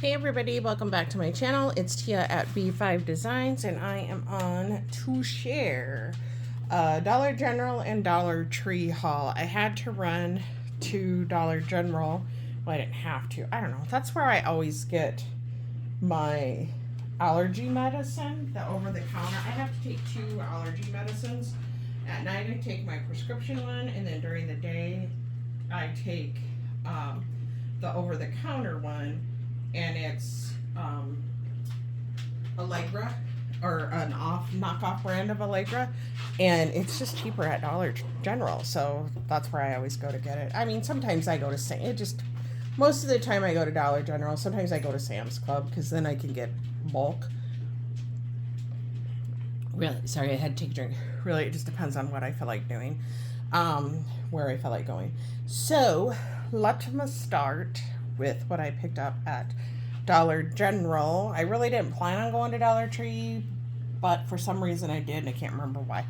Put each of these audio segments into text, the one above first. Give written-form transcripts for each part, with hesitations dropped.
Hey everybody, welcome back to my channel. It's Tia at B5 Designs, and I am on to share Dollar General and Dollar Tree haul. I had to run to Dollar General. Well, I didn't have to. I don't know. That's where I always get my allergy medicine, the over-the-counter. I have to take 2 allergy medicines. At night I take my prescription one, and then during the day I take the over-the-counter one, and it's Allegra, or an knockoff brand of Allegra, and it's just cheaper at Dollar General, so that's where I always go to get it. I mean, sometimes I go to most of the time I go to Dollar General. Sometimes I go to Sam's Club because then I can get bulk. Really, sorry, I had to take a drink. Really, it just depends on what I feel like doing, where I feel like going. So let me start with what I picked up at Dollar General. I really didn't plan on going to Dollar Tree, but for some reason I did, and I can't remember why.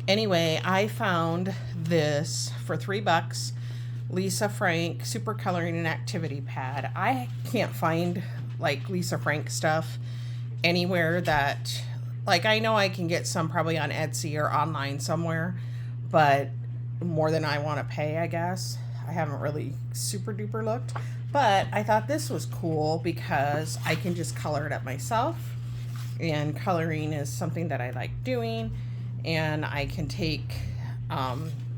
Anyway, I found this for $3. Lisa Frank Super Coloring and Activity Pad. I can't find like Lisa Frank stuff anywhere that, like, I know I can get some probably on Etsy or online somewhere, but more than I want to pay, I guess. I haven't really super duper looked, but I thought this was cool because I can just color it up myself, and coloring is something that I like doing, and I can take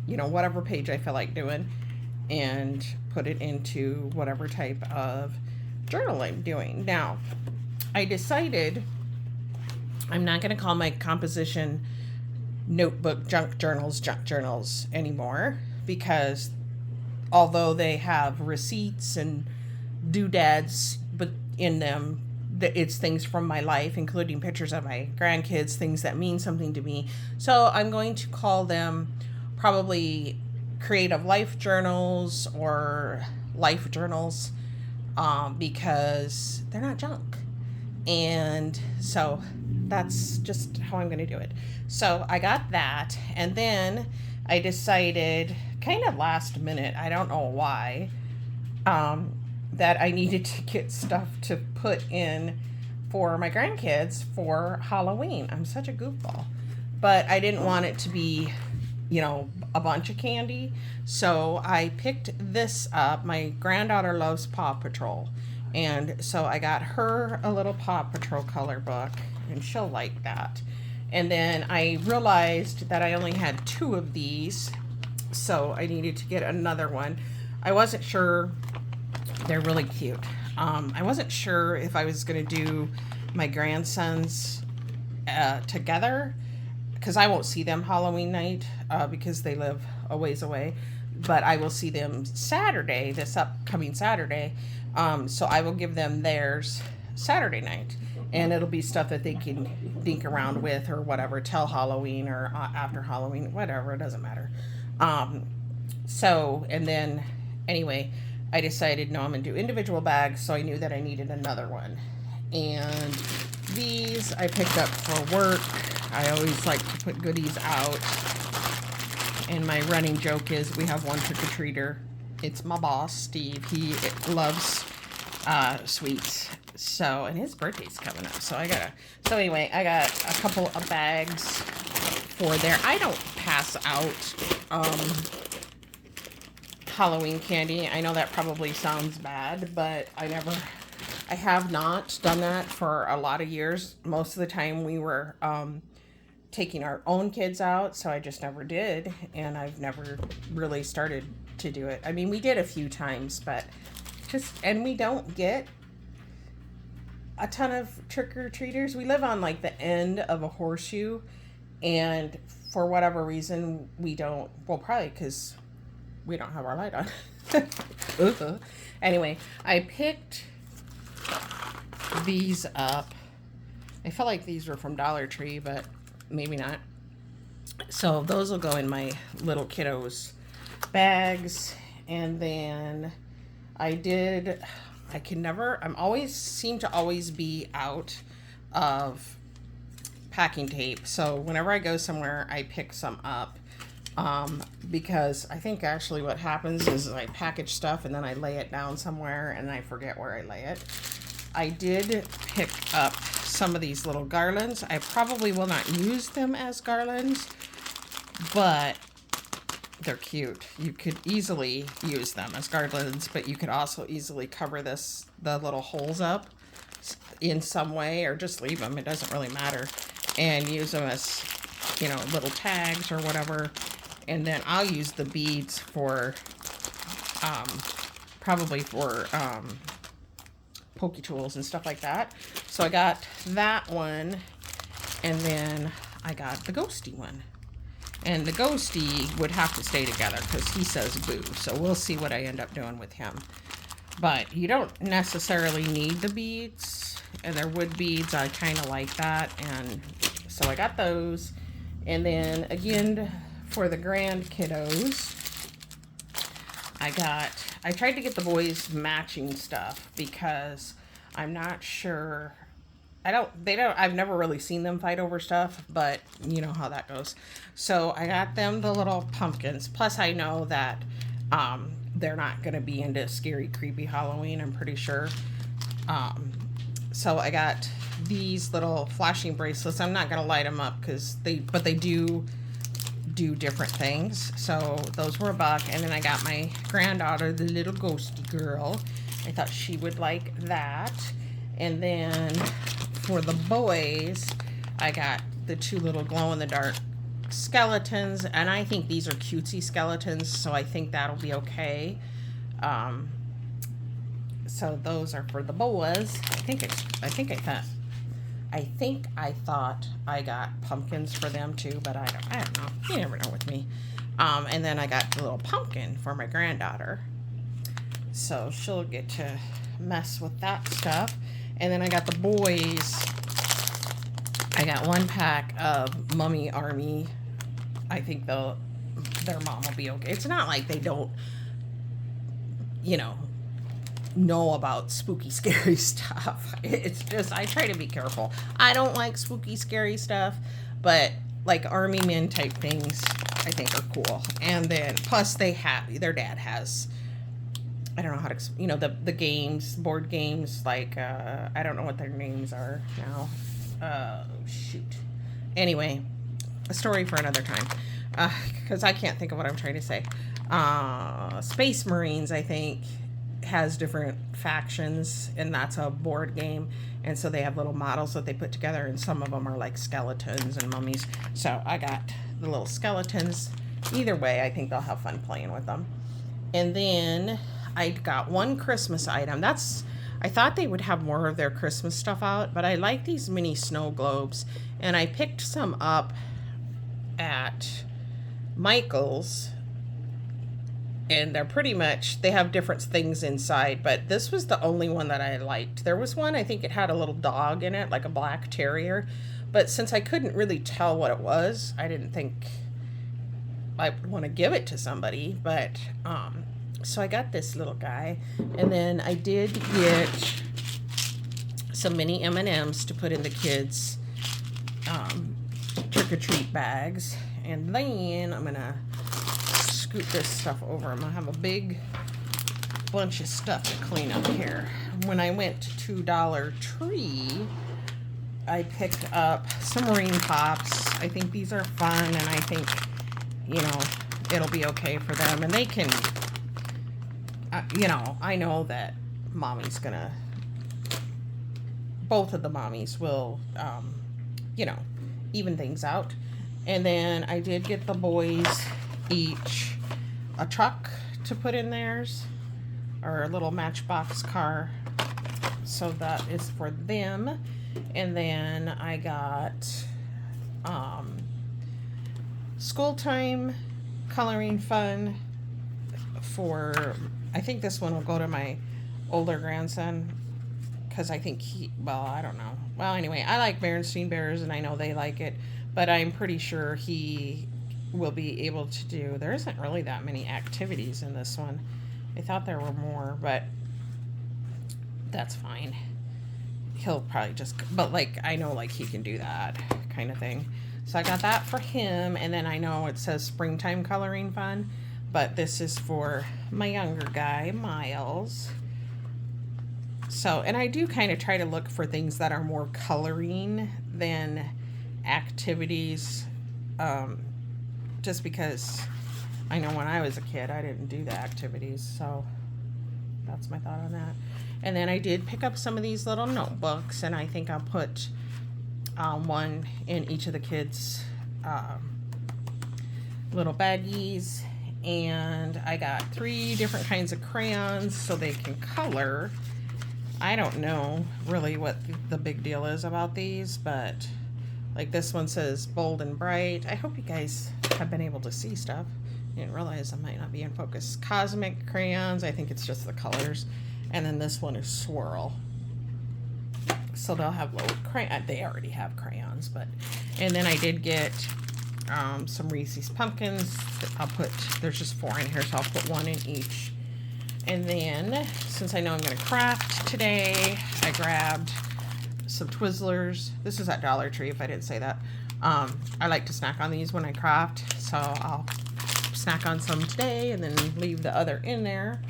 whatever page I feel like doing and put it into whatever type of journal I'm doing. Now, I decided I'm not going to call my composition notebook junk journals anymore, because although they have receipts and doodads but in them, it's things from my life, including pictures of my grandkids, things that mean something to me. So I'm going to call them probably creative life journals or life journals, because they're not junk. And so that's just how I'm going to do it. So I got that, and then I decided kind of last minute, I don't know why, that I needed to get stuff to put in for my grandkids for Halloween. I'm such a goofball, but I didn't want it to be, a bunch of candy. So I picked this up. My granddaughter loves Paw Patrol, and so I got her a little Paw Patrol color book, and she'll like that. And then I realized that I only had 2 of these, so I needed to get another one. I wasn't sure. They're really cute. I wasn't sure if I was going to do my grandsons together, because I won't see them Halloween night because they live a ways away, but I will see them Saturday, this upcoming Saturday. So I will give them theirs Saturday night, and it'll be stuff that they can dink around with or whatever till Halloween or after Halloween, whatever, it doesn't matter. And then anyway, I decided, no, I'm going to do individual bags, so I knew that I needed another one. And these I picked up for work. I always like to put goodies out. And my running joke is we have one trick-or-treater. It's my boss, Steve. He loves sweets. So, and his birthday's coming up. So anyway, I got a couple of bags for there. I don't pass out Halloween candy. I know that probably sounds bad, but I have not done that for a lot of years. Most of the time we were taking our own kids out, so I just never did, and I've never really started to do it. I mean, we did a few times, but and we don't get a ton of trick-or-treaters. We live on like the end of a horseshoe, and for whatever reason we don't, well, probably because we don't have our light on. Anyway, I picked these up. I felt like these were from Dollar Tree, but maybe not. So those will go in my little kiddos bags. And then I seem to always be out of packing tape. So whenever I go somewhere, I pick some up Because I think actually what happens is I package stuff and then I lay it down somewhere and I forget where I lay it. I did pick up some of these little garlands. I probably will not use them as garlands, but they're cute. You could easily use them as garlands, but you could also easily cover the little holes up in some way, or just leave them. It doesn't really matter, and use them as, you know, little tags or whatever. And then I'll use the beads for probably for pokey tools and stuff like that. So I got that one, and then I got the ghosty one. And the ghosty would have to stay together because he says boo. So we'll see what I end up doing with him. But you don't necessarily need the beads. And they're wood beads. I kind of like that. And so I got those. And then again, for the grand kiddos, I tried to get the boys matching stuff because I'm not sure. I've never really seen them fight over stuff, but you know how that goes. So I got them the little pumpkins. Plus I know that they're not going to be into scary, creepy Halloween, I'm pretty sure. So I got these little flashing bracelets. I'm not going to light them up but they do different things. So those were $1. And then I got my granddaughter, the little ghosty girl. I thought she would like that. And then for the boys, I got the 2 little glow-in-the-dark skeletons, and I think these are cutesy skeletons, so I think that'll be okay. So those are for the boys. I think I thought I got pumpkins for them too, but I don't know. You never know with me. And then I got the little pumpkin for my granddaughter, so she'll get to mess with that stuff. And then I got the boys. I got 1 pack of Mummy Army. I think their mom will be okay. It's not like they don't, you know about spooky, scary stuff. It's just, I try to be careful. I don't like spooky, scary stuff, but like Army Men type things, I think are cool. And then, plus their dad has, I don't know how to, the games, board games, like, I don't know what their names are now. Shoot. Anyway, a story for another time, because I can't think of what I'm trying to say. Space Marines, I think, has different factions, and that's a board game, and so they have little models that they put together, and some of them are like skeletons and mummies. So I got the little skeletons. Either way, I think they'll have fun playing with them. And then I got 1 Christmas item. I thought they would have more of their Christmas stuff out, but I like these mini snow globes, and I picked some up at Michael's, and they're pretty much, they have different things inside, but this was the only one that I liked. There was one, I think it had a little dog in it, like a black terrier, but since I couldn't really tell what it was, I didn't think I would want to give it to somebody, but so I got this little guy, and then I did get some mini M&Ms to put in the kids' trick-or-treat bags. And then I'm gonna scoot this stuff over. I'm gonna have a big bunch of stuff to clean up here. When I went to Dollar Tree, I picked up some Marine Pops. I think these are fun, and I think, it'll be okay for them. And they can, I know that Mommy's gonna, both of the mommies will, even things out. And then I did get the boys each a truck to put in theirs, or a little Matchbox car. So that is for them. And then I got school time coloring fun for, I think this one will go to my older grandson, because I think I don't know. Well, anyway, I like Berenstain Bears, and I know they like it, but I'm pretty sure he will be able to do, there isn't really that many activities in this one. I thought there were more, but that's fine. He'll probably just, but I know he can do that kind of thing. So I got that for him, and then I know it says springtime coloring fun, but this is for my younger guy, Miles. So, and I do kind of try to look for things that are more coloring than activities, just because I know when I was a kid, I didn't do the activities, so that's my thought on that. And then I did pick up some of these little notebooks, and I think I'll put one in each of the kids' little baggies. And I got 3 different kinds of crayons so they can color. I don't know really what the big deal is about these, but like this one says bold and bright. I hope you guys have been able to see stuff. I didn't realize I might not be in focus. Cosmic crayons, I think it's just the colors. And then this one is swirl. So they'll have little crayon. They already have crayons, but. And then I did get some Reese's Pumpkins. There's just 4 in here, so I'll put 1 in each. And then, since I know I'm going to craft today, I grabbed some Twizzlers. This is at Dollar Tree, if I didn't say that. I like to snack on these when I craft, so I'll snack on some today and then leave the other in there.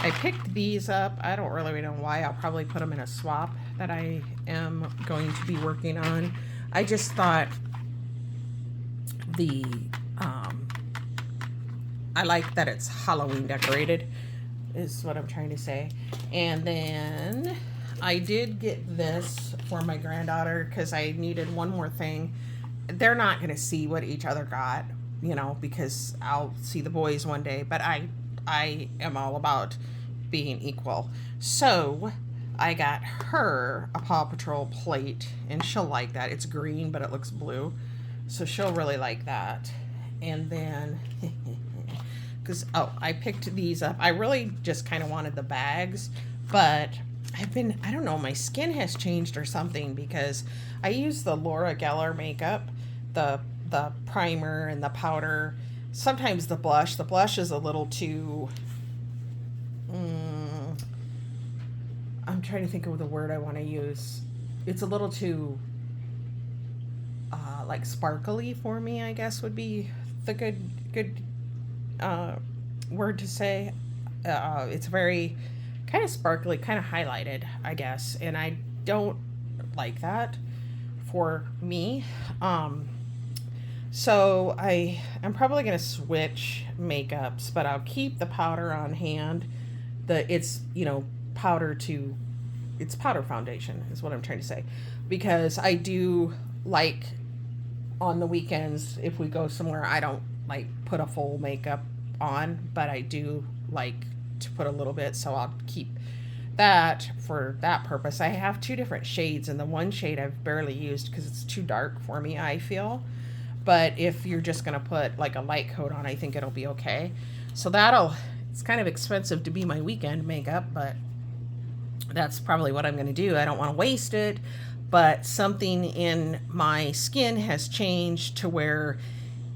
I picked these up. I don't really know why. I'll probably put them in a swap that I am going to be working on. I just thought I like that it's Halloween decorated, is what I'm trying to say. And then I did get this for my granddaughter because I needed one more thing. They're not going to see what each other got, you know, because I'll see the boys one day, but I am all about being equal. So I got her a Paw Patrol plate, and she'll like that. It's green, but it looks blue, so she'll really like that. And then I picked these up. I really just kind of wanted the bags, but I don't know, my skin has changed or something, because I use the Laura Geller makeup, the primer and the powder, sometimes the blush. The blush is a little too, I'm trying to think of the word I want to use. It's a little too, like sparkly for me, I guess would be the good word to say. It's very kind of sparkly, kind of highlighted, I guess, and I don't like that for me. So I'm probably going to switch makeups, but I'll keep the powder on hand. It's powder foundation is what I'm trying to say, because I do like on the weekends, if we go somewhere, I don't like put a full makeup on, but I do like to put a little bit, so I'll keep that for that purpose. I have 2 different shades, and the one shade I've barely used because it's too dark for me, I feel. But if you're just going to put like a light coat on, I think it'll be okay. So it's kind of expensive to be my weekend makeup, but that's probably what I'm going to do. I don't want to waste it, but something in my skin has changed to where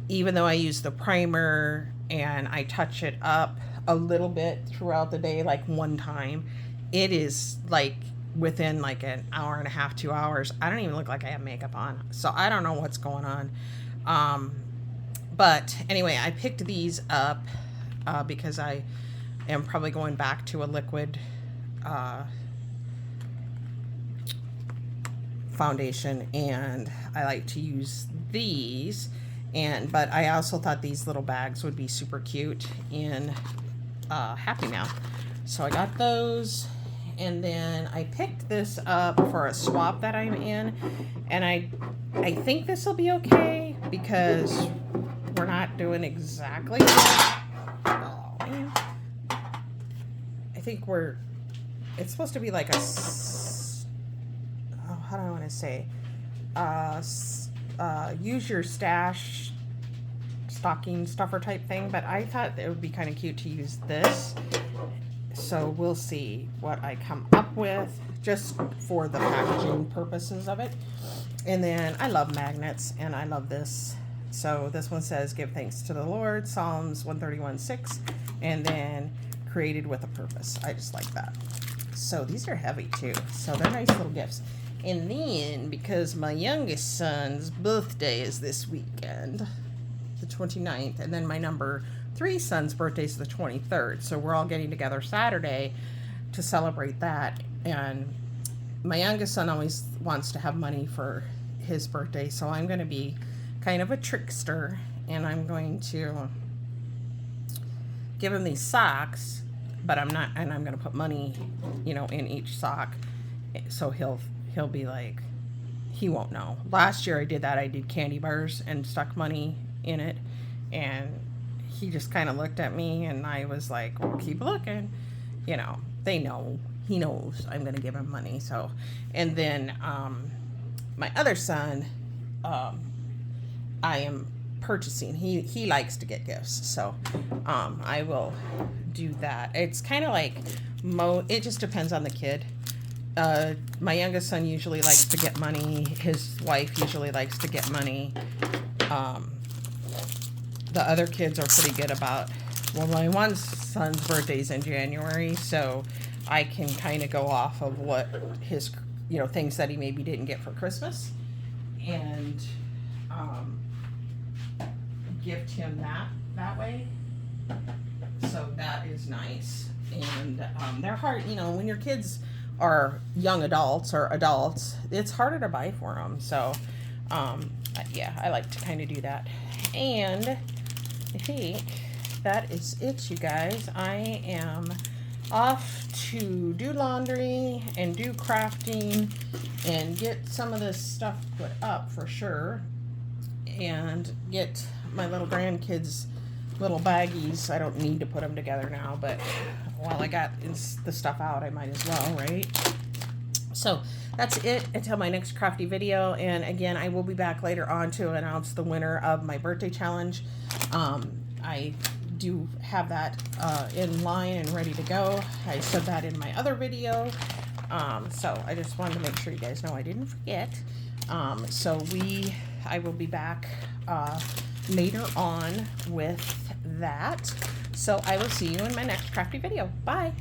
even though I use the primer and I touch it up a little bit throughout the day, like one time, it is like within like an hour and a half, 2 hours, I don't even look like I have makeup on. So I don't know what's going on. But anyway, I picked these up because I am probably going back to a liquid foundation, and I like to use these. But I also thought these little bags would be super cute in Happy Mail. So I got those, and then I picked this up for a swap that I'm in, and I think this will be okay because we're not doing exactly oh man, I think it's supposed to be like a how do I want to say, use your stash stocking stuffer type thing, but I thought it would be kind of cute to use this. So we'll see what I come up with just for the packaging purposes of it. And then I love magnets, and I love this. So this one says, give thanks to the Lord, Psalms 131:6, and then created with a purpose. I just like that. So these are heavy too. So they're nice little gifts. And then, because my youngest son's birthday is this weekend, the 29th, and then my number 3 son's birthday is the 23rd. So we're all getting together Saturday to celebrate that. And my youngest son always wants to have money for his birthday, so I'm going to be kind of a trickster, and I'm going to give him these socks, but I'm going to put money, in each sock, so he'll be like, he won't know. Last year I did that. I did candy bars and stuck money in it, and he just kind of looked at me, and I was like, well, keep looking. They know. He knows I'm going to give him money. So, and then my other son, I am purchasing. He likes to get gifts, so I will do that. It's kind of like it just depends on the kid. My youngest son usually likes to get money. His wife usually likes to get money. The other kids are pretty good about, well, my one son's birthday's in January, so I can kind of go off of what his, things that he maybe didn't get for Christmas, and gift him that way. So that is nice. And they're hard, when your kids are young adults or adults, it's harder to buy for them. So yeah, I like to kind of do that. And I think that is it, you guys. I am off to do laundry and do crafting and get some of this stuff put up for sure, and get my little grandkids little baggies. I don't need to put them together now, but while I got the stuff out, I might as well, right? So that's it until my next crafty video. And again, I will be back later on to announce the winner of my birthday challenge. I do have that in line and ready to go. I said that in my other video. So I just wanted to make sure you guys know I didn't forget. I will be back later on with that. So I will see you in my next crafty video. Bye.